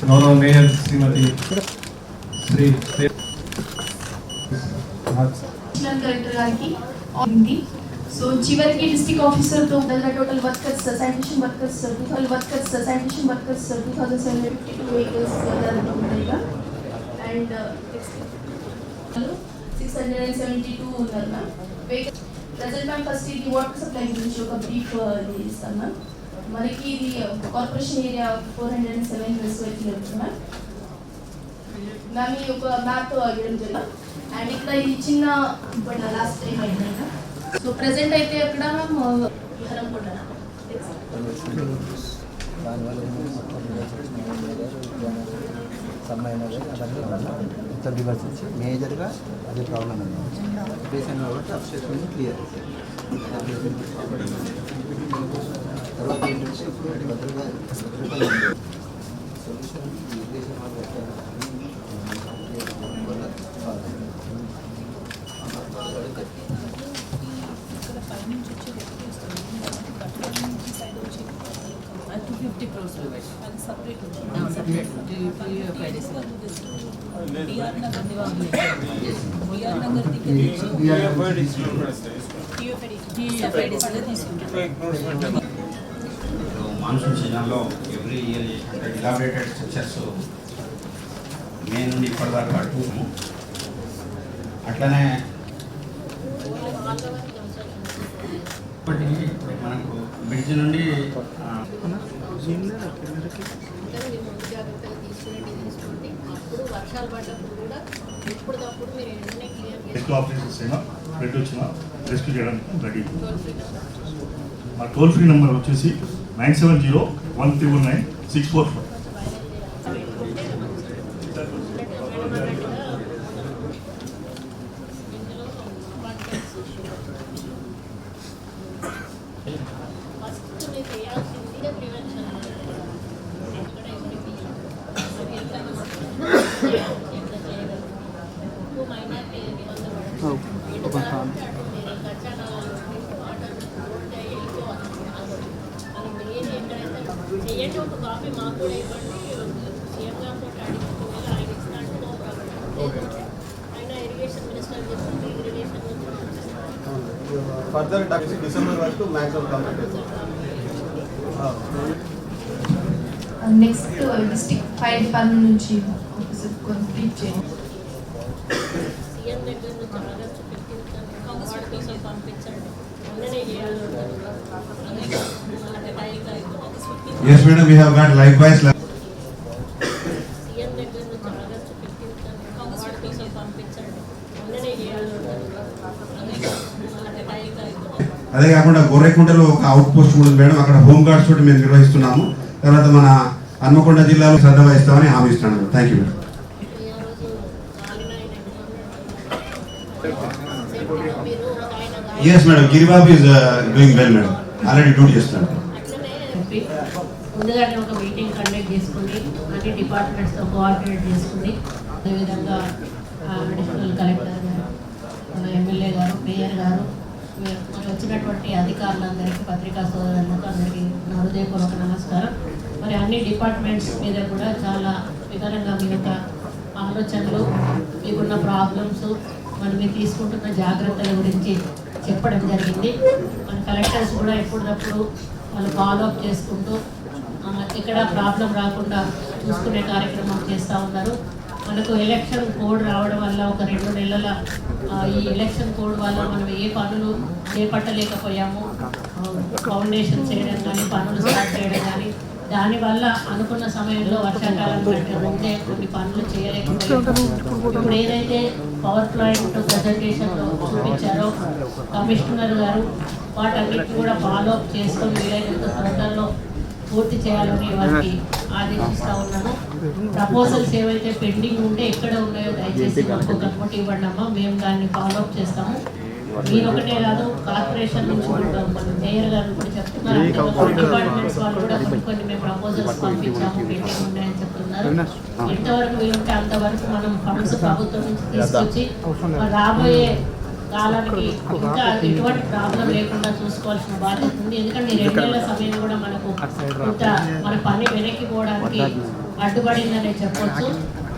గౌరవ మేయర్ శ్రీమతి శ్రీ కలెక్టర్ గారికి ఉంది. సో చివరికి డిస్ట్రిక్ట్ ఆఫీసర్ తో total workers sanitation workers 2752 vehicles and 672 ఉన్నారు మ్యామ్. ప్రజెంట్ మ్యామ్ ఫస్ట్ ఇది వాటర్ సప్లై గురించి ఒక బ్రీఫ్ ఇస్తాను మ్యామ్. మనకి ఇది corporation area 407 square kilometre ma'am. Ma'am ఈ ఒక మ్యాప్ ఇవ్వడం జరిగింది అండ్ ఇక్కడ ఇది చిన్న లాస్ట్ టైం అయింది. సో ప్రెసెంట్ అయితే అక్కడ మేజర్గా అదే ప్రాబ్లం అండి. బేసిన్ కాబట్టి అబ్స్ట్రక్షన్ క్లియర్ తర్వాత ఏంటంటే ఇప్పుడు భద్రగా సొల్యూషన్ ఇరిగేషన్ మాన్సూన్ సీజన్లో ఎవ్రీ ఇయర్ చేసినట్టు ఇలాబరేటెడ్ స్ట్రక్చర్స్ మే నుండి ఇప్పటిదాకా కట్టుకున్నాము. అట్లనే ఇప్పటికి మనకు బ్రిడ్జ్ నుండి రెడ్ వచ్చినా రెస్క్యూ చేయడానికి రెడీ. మా టోల్ ఫ్రీ నెంబర్ వచ్చేసి 9701399644. ఒక కాపీ మాకు కూడా ఇవ్వండి. సీఎం గారితో అడిగిపోయి ఆయన ఇస్తాంటే నో ప్రాబ్లం. ఆయన ఇరిగేషన్ మినిస్టర్ చెప్తుంది ఇరిగేషన్ ఫర్దర్ డిసెంబర్ వరకు మ్యాక్సిమం కంప్లీట్ అవుతుంది. నెక్స్ట్ డిస్ట్రిక్ట్ ఫైర్ డిపార్ట్మెంట్ నుంచి కంప్లీట్ చేయండి. సీఎం దగ్గర నుంచి ఆగస్టు 15 వాడి కోసం పంపించండి. మొన్ననే చేయాలి. Yes, madam, we have got likewise. CM దగ్గర నుంచి ఆగస్టు 15 వాడి కోసం పంపించండి. మొన్ననే చేయాలి. అదే కాకుండా గొర్రెకుంటలో ఒక అవుట్ పోస్ట్ ఉంది మేడం, అక్కడ హోమ్ గార్డ్స్ తోటి మేము నిర్వహిస్తున్నాము. తర్వాత మన హన్మకొండ జిల్లాలో శ్రద్ధ వహిస్తామని హామీ ఇస్తున్నాను. Thank you madam. Yes madam, Giribabu is doing well madam, already duty చేస్తున్నాడు. ముందుగానే ఒక మీటింగ్ కండక్ట్ చేసుకుని అన్ని డిపార్ట్మెంట్స్తో కోఆర్డినేట్ చేసుకుని అదేవిధంగా అడిషనల్ కలెక్టర్ గారు, మన ఎమ్మెల్యే గారు, మేయర్ గారు, మరి వచ్చినటువంటి అధికారులందరికీ, పత్రికా సోదరులకు అందరికీ నా హృదయపూర్వక నమస్కారం. మరి అన్ని డిపార్ట్మెంట్స్ మీద కూడా చాలా వివరంగా మీ యొక్క ఆలోచనలు, మీకున్న ప్రాబ్లమ్స్, మనం మీరు తీసుకుంటున్న జాగ్రత్తల గురించి చెప్పడం జరిగింది. మన కలెక్టర్స్ కూడా ఎప్పటికప్పుడు వాళ్ళు ఫాలోఅప్ చేసుకుంటూ ఇక్కడ ప్రాబ్లం రాకుండా చూసుకునే కార్యక్రమం చేస్తూ ఉన్నారు. మనకు ఎలక్షన్ కోడ్ రావడం వల్ల ఒక 2 నెలల ఈ ఎలక్షన్ కోడ్ వల్ల మనం ఏ పనులు చేపట్టలేకపోయాము. ఫౌండేషన్ చేయడం కానీ, పనులు స్టార్ట్ చేయడం కానీ, దానివల్ల అనుకున్న సమయంలో వర్షాకాలం కంటే ముందే కొన్ని పనులు చేయలేకపోయాము. ఇప్పుడు ఏదైతే పవర్ ప్లాంట్ ప్రజెంటేషన్లో చూపించారో కమిషనర్ గారు, వాటన్నిటిని కూడా ఫాలోఅప్ చేసుకొని వీలైనంత తొందరలో పూర్తి చేయాలని వారికి ఆదేశిస్తూ ఉన్నాను. ప్రపోజల్స్ ఏవైతే పెండింగ్ ఉంటే ఎక్కడ ఉన్నాయో దయచేసి మాకు కన్ఫర్ట్ ఇవ్వండి అమ్మా, మేము దాన్ని ఫాలోఅప్ చేస్తాము. మీరు ఒకటే కాదు, కార్పొరేషన్ నుంచి కూడా మన మేయర్ గారు కూడా చెప్తున్నారు, డిపార్ట్మెంట్స్ వాళ్ళు కూడా కొన్ని మేము ప్రపోజల్స్ పంపించాము, పెండింగ్ ఉన్నాయని చెప్తున్నారు. ఎంతవరకు వీలుంటే అంతవరకు మనం ఫండ్స్ ప్రభుత్వం నుంచి తీసుకొచ్చి రాబోయే కాలానికి ఇంకా ఎటువంటి ప్రాబ్లం లేకుండా చూసుకోవాల్సిన బాధ్యత ఉంది. ఎందుకంటే ఈ 2 నెలల సమయం కూడా మనకు కొంత మన పని వెనక్కి పోవడానికి అడ్డుపడిందనే చెప్పొచ్చు.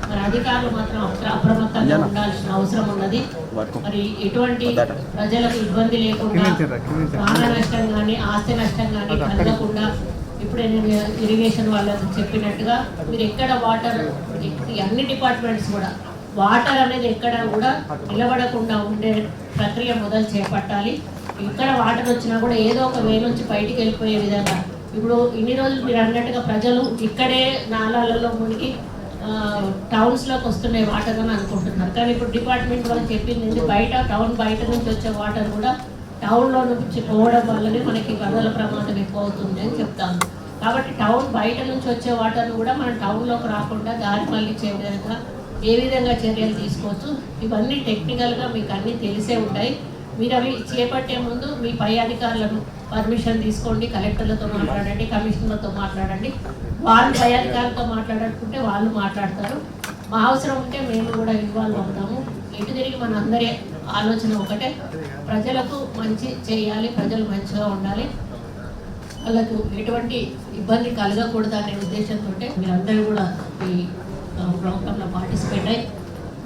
మరి అధికారులు మాత్రం అప్రమత్తంగా ఉండాల్సిన అవసరం ఉన్నది. మరి ఎటువంటి ప్రజలకు ఇబ్బంది లేకుండా ప్రాణ నష్టం కానీ ఆస్తి నష్టం కానీ కలగకుండా ఇప్పుడే నేను ఇరిగేషన్ వాళ్ళకి చెప్పినట్టుగా మీరు ఎక్కడ వాటర్ అన్ని డిపార్ట్మెంట్స్ కూడా వాటర్ అనేది ఎక్కడ కూడా నిలబడకుండా ఉండే ప్రక్రియ మొదలు చేపట్టాలి. ఇక్కడ వాటర్ వచ్చినా కూడా ఏదో ఒక వే నుంచి బయటికి వెళ్ళిపోయే విధంగా ఇప్పుడు ఇన్ని రోజులు మీరు అన్నట్టుగా ప్రజలు ఇక్కడే నాలాలలో మునిగి టౌన్స్లోకి వస్తున్నాయి వాటర్ అని అనుకుంటున్నారు. కానీ ఇప్పుడు డిపార్ట్మెంట్ వాళ్ళు చెప్పింది బయట టౌన్ బయట నుంచి వచ్చే వాటర్ కూడా టౌన్లో నుంచి పోవడం వల్లనే మనకి వరదల ప్రమాదం ఎక్కువ అవుతుంది అని చెప్తాము. కాబట్టి టౌన్ బయట నుంచి వచ్చే వాటర్ను కూడా మనం టౌన్లోకి రాకుండా దారి మళ్ళించే విధంగా ఏ విధంగా చర్యలు తీసుకోవచ్చు ఇవన్నీ టెక్నికల్గా మీకు అన్నీ తెలిసే ఉంటాయి. మీరు అవి చేపట్టే ముందు మీ పై అధికారులను పర్మిషన్ తీసుకోండి, కలెక్టర్లతో మాట్లాడండి, కమిషనర్లతో మాట్లాడండి. వాళ్ళు పై అధికారులతో మాట్లాడుకుంటే వాళ్ళు మాట్లాడతారు. మా అవసరం ఉంటే మేము కూడా ఇన్వాల్వ్ అవుతాము. ఎటు తిరిగి మన అందరి ఆలోచన ఒకటే, ప్రజలకు మంచి చేయాలి, ప్రజలు మంచిగా ఉండాలి, వాళ్ళకు ఎటువంటి ఇబ్బంది కలగకూడదు అనే ఉద్దేశంతో మీరందరూ కూడా ఈ ప్రోగ్రాంలో పార్టిసిపేట్ అయ్యి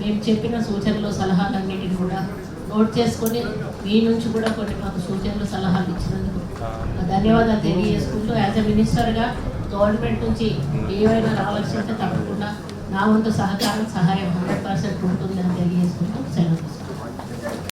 మేము చెప్పిన సూచనలు సలహాలన్నిటిని కూడా నోట్ చేసుకొని మీ నుంచి కూడా కొన్ని మాకు సూచనలు సలహాలు ఇచ్చినందుకు ధన్యవాదాలు తెలియజేసుకుంటూ యాజ్ ఎ మినిస్టర్గా గవర్నమెంట్ నుంచి ఏవైనా రావాల్సి ఉంటే తప్పకుండా నా వంతు సహకారం సహాయం 100% ఉంటుందని తెలియజేసుకుంటూ సెలవు.